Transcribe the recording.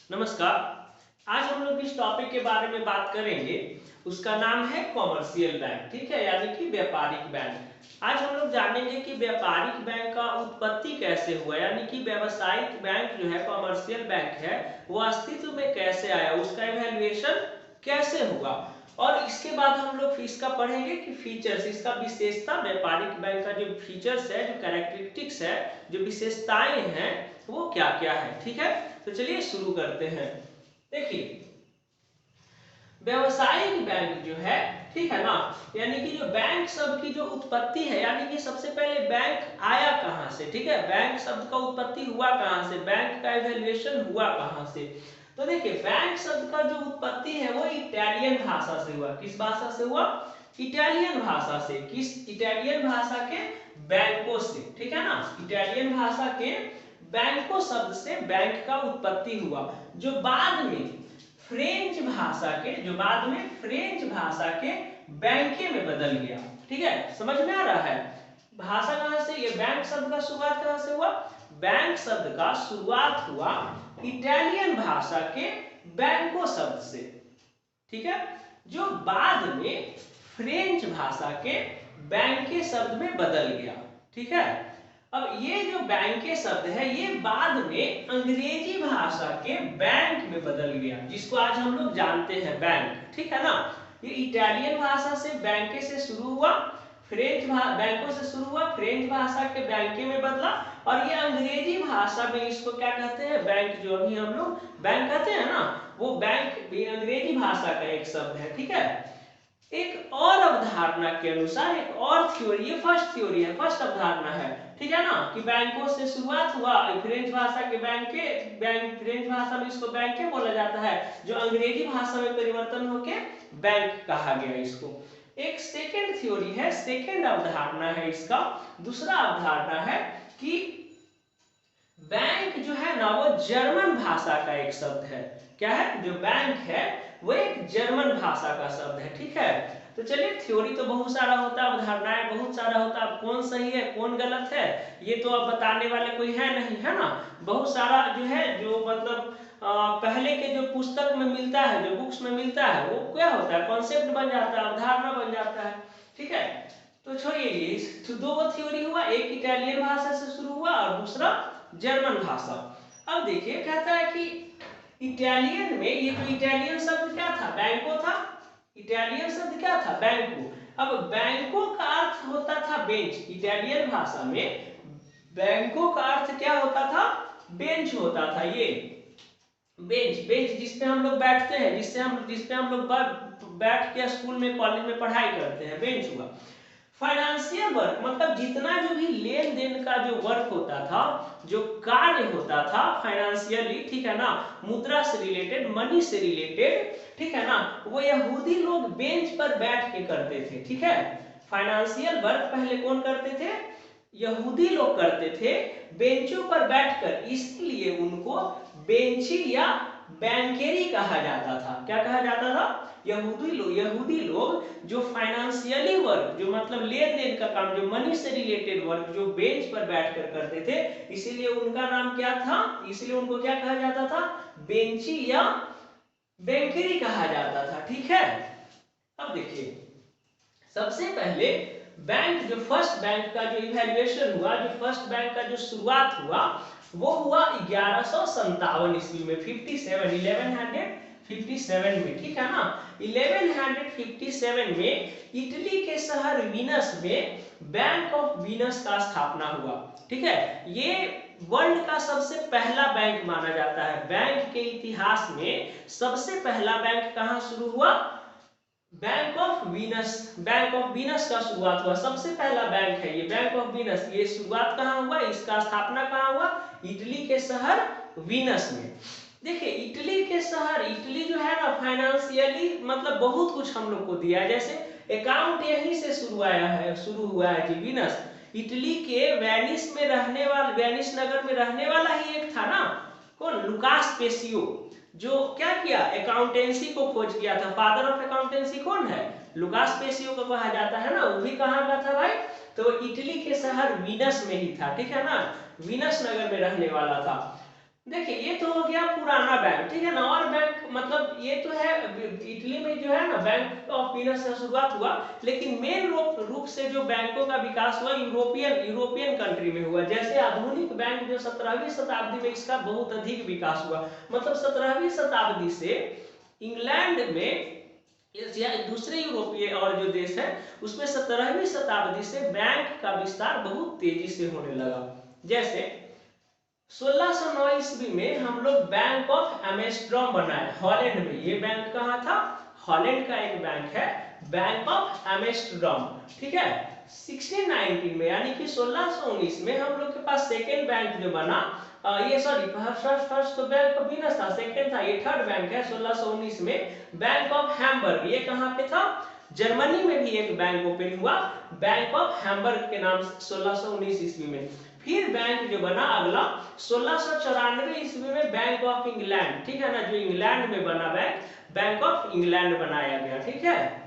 नमस्कार। आज हम लोग इस टॉपिक के बारे में बात करेंगे। उसका नाम है कॉमर्शियल बैंक, ठीक है, यानी कि व्यापारिक बैंक। आज हम लोग जानेंगे कि व्यापारिक बैंक का उत्पत्ति कैसे हुआ, यानी कि व्यावसायिक बैंक जो है, कॉमर्शियल बैंक है, वो अस्तित्व में कैसे आया, उसका इवैल्यूएशन कैसे हुआ। और इसके बाद हम लोग इसका पढ़ेंगे कि फीचर्स, इसका विशेषता, व्यापारिक बैंक का जो फीचर्स है, जो कैरेक्टरिस्टिक्स है, जो विशेषताएं हैं, वो क्या क्या है। ठीक है, तो चलिए शुरू करते हैं। देखिए, व्यवसायिक बैंक जो है, ठीक है ना, यानी कि जो बैंक शब्द की जो उत्पत्ति है, यानी कि सबसे पहले बैंक आया कहां से, ठीक है, बैंक शब्द का उत्पत्ति हुआ कहां से, बैंक का इवैल्यूएशन हुआ कहां से। तो देखिए, बैंक शब्द का जो उत्पत्ति है वो इटालियन भाषा से हुआ। किस भाषा से हुआ? इटालियन भाषा से। किस इटालियन भाषा के? बैंको से, ठीक है ना, इटालियन भाषा के बैंको शब्द से बैंक का उत्पत्ति हुआ, जो बाद में फ्रेंच भाषा के, बैंके में बदल गया। ठीक है, समझ में आ रहा है? भाषा कहां से, ये बैंक शब्द का शुरुआत कहां से हुआ? बैंक शब्द का शुरुआत हुआ इटालियन भाषा के बैंको शब्द से, ठीक है, जो बाद में फ्रेंच भाषा के बैंके शब्द में बदल गया। ठीक है, अब ये जो बैंके शब्द है ये बाद में अंग्रेजी भाषा के बैंक में बदल गया, जिसको आज हम लोग जानते हैं बैंक। ठीक है ना, ये इटालियन भाषा से बैंके से शुरू हुआ, बैंकों से शुरू हुआ, फ्रेंच भाषा के बैंके में बदला, और ये अंग्रेजी भाषा में इसको क्या कहते हैं? बैंक। जो अभी हम लोग बैंक कहते हैं ना, वो बैंक भी अंग्रेजी भाषा का एक शब्द है। ठीक है, एक और अवधारणा के अनुसार, एक और थ्योरी, ये फर्स्ट थ्योरी है, फर्स्ट अवधारणा है, ठीक है ना, कि बैंकों से शुरुआत हुआ, फ्रेंच भाषा के फ्रेंच भाषा में इसको बैंके बोला जाता है, जो अंग्रेजी भाषा में परिवर्तन होके बैंक कहा गया इसको। एक सेकेंड थ्योरी है, सेकेंड अवधारणा है इसका। दूसरा अवधारणा है कि बैंक जो है ना, वो जर्मन भाषा का एक शब्द है। क्या है? जो बैंक है वो एक जर्मन भाषा का शब्द है। ठीक है, तो चलिए, थ्योरी तो बहुत सारा होता है, अवधारणाएं बहुत सारा होता है, अब कौन सही है कौन गलत है ये तो अब बताने वाले कोई है नहीं, है ना। बहुत सारा जो है, जो मतलब पहले के जो पुस्तक में मिलता है, जो बुक्स में मिलता है, वो क्या होता है? कॉन्सेप्ट बन जाता है, अवधारणा बन जाता है। ठीक है, तो छोड़िए ये, तो दो थ्योरी हुआ, एक इटालियन भाषा से शुरू हुआ और दूसरा जर्मन भाषा। अब देखिए, कहता है कि इटालियन में, ये तो इटालियन शब्द क्या था? बैंको था। इटालियन शब्द क्या था? बैंको। अब बैंको का अर्थ होता था बेंच। इटालियन भाषा में बैंको का अर्थ क्या होता था? बेंच होता था। ये बेंच, जिसपे हम लोग बैठते हैं, जिसपे हम लोग बैठ के स्कूल में, कॉलेज में पढ़ाई करते हैं, बेंच हुआ। फाइनेंशियल वर्क मतलब जितना जो भी लेन देन का जो वर्क होता था, जो कार्य होता था फाइनेंशियली, ठीक है ना, मुद्रा से रिलेटेड, मनी से रिलेटेड, ठीक है ना, वो यहूदी लोग बेंच पर बैठ के करते थे। ठीक है, फाइनेंशियल वर्क पहले कौन करते थे? यहूदी लोग करते थे, बेंचों पर बैठकर, इसलिए उनको बेंची या बैंकेरी कहा जाता था। क्या कहा जाता था? यहूदी लोग जो फाइनेंशियली वर्क, जो मतलब लेन देन का काम, जो मनी से रिलेटेड वर्क, जो बेंच पर बैठकर करते थे, इसीलिए उनका नाम क्या था? इसलिए उनको क्या कहा जाता था? बेंची या बैंकेरी कहा जाता था। ठीक है, अब देखिए, सबसे पहले बैंक, जो फर्स्ट बैंक का जो इवैल्यूएशन हुआ, जो फर्स्ट बैंक का जो शुरुआत हुआ, वो हुआ 1157 ईस्वी में, 1157 में। ठीक है ना, 1157 में इटली के शहर वीनस में बैंक ऑफ वीनस का स्थापना हुआ। ठीक है, ये वर्ल्ड का सबसे पहला बैंक माना जाता है। बैंक के इतिहास में सबसे पहला बैंक कहां शुरू हुआ? बैंक ऑफ वीनस का शुरुआत हुआ। सबसे पहला बैंक है ये बैंक ऑफ वीनस। ये शुरुआत कहां हुआ? इसका स्थापना कहां हुआ? इटली के शहर वीनस में। देखिए, इटली के शहर, इटली जो है ना, फाइनेंशियली मतलब बहुत कुछ हम लोग को दिया है। जैसे अकाउंट यहीं से शुरू हुआ है जी, वीनस। इटली के वेनिस नगर में रहने वाला ही एक था ना, कौन? लुकास पेसियो, जो क्या किया? अकाउंटेंसी को खोज किया था। फादर ऑफ अकाउंटेंसी कौन है? लुकास पेसियो को कहा जाता है ना। वो भी कहां का था भाई? तो इटली के शहर वीनस में ही था। ठीक है ना, वीनस नगर में रहने वाला था। देखिए ये तो हो गया पुराना बैंक, ठीक है ना। और बैंक मतलब ये तो है इटली में जो है ना बैंक ऑफ वीनस से शुरुआत हुआ, लेकिन मेन रूप से जो बैंकों का विकास हुआ यूरोपियन कंट्री में हुआ। जैसे आधुनिक बैंक जो 17वीं शताब्दी में इसका बहुत अधिक विकास हुआ। मतलब 17वीं शताब्दी से इंग्लैंड में या दूसरे यूरोपीय और जो देश है उसमें 17वीं शताब्दी से बैंक का विस्तार बहुत तेजी से होने लगा। जैसे 1609 ईस्वी में हम लोग बैंक ऑफ एम्स्टर्डम बनाए हॉलैंड में। ये बैंक कहाँ था? हॉलैंड का एक बैंक है, बैंक ऑफ एम्स्टर्डम, ठीक है। 1619 में यानी कि 1619 में हम लोग के पास सेकेंड बैंक जो बना, ये सॉरी फर्स्ट तो बैंक ऑफ वीनस था, सेकेंड था, ये थर्ड बैंक है 1619 में, बैंक ऑफ हैम्बर्ग। ये कहाँ पे था? जर्मनी में भी एक बैंक ओपन हुआ, बैंक ऑफ हैम्बर्ग के नाम से 1619 ईस्वी में। फिर बैंक जो बना अगला 1694 ईस्वी में बैंक ऑफ इंग्लैंड, ठीक है ना, जो इंग्लैंड में बना बैंक, बैंक ऑफ इंग्लैंड बनाया गया, ठीक है।